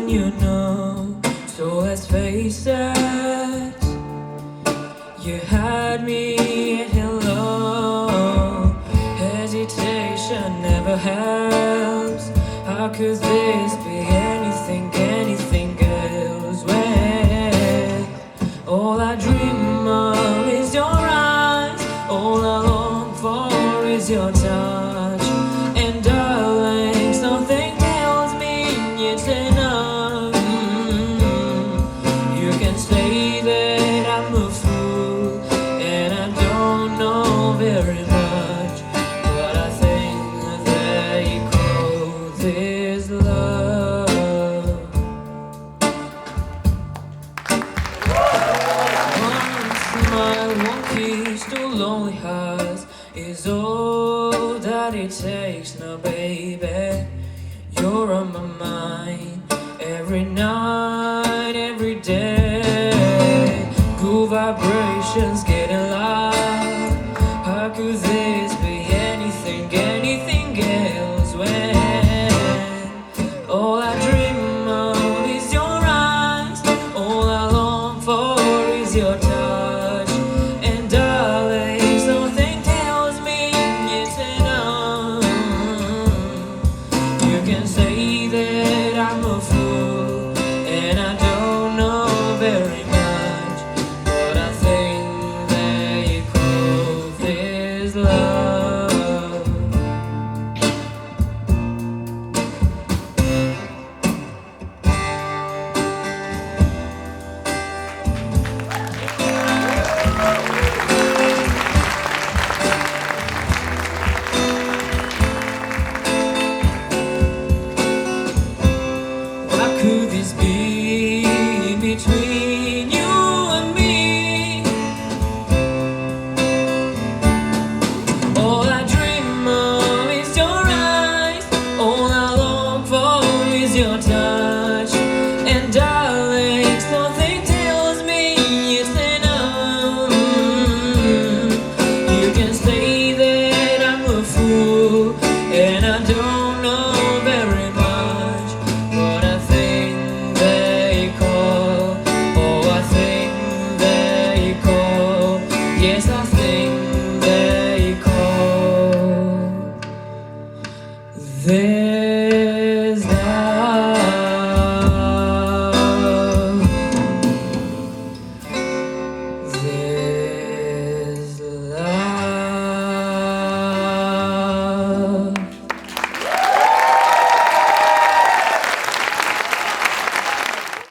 and you know. So let's face it, you had me at hello. Hesitation never helps. How could this be anything else? When all I dream of is your eyes, all I long for is your touch. And darling, something tells me it's enough. You can say that I'm a fool and I don't know very much, but I think that you call this love. One smile, one kiss, two lonely hearts is all that it takes now, baby. You're on my mind every night, every day. Good vibrations getting loud. How could this be anything else? When all I dream of is your eyes, all I long for is your touch. And darling, something tells me it's enough. You can say that I'm a fool and I don't know very much, but I think that you call this love. What could this be between you and me? All I dream of is your eyes, all I long for is your touch.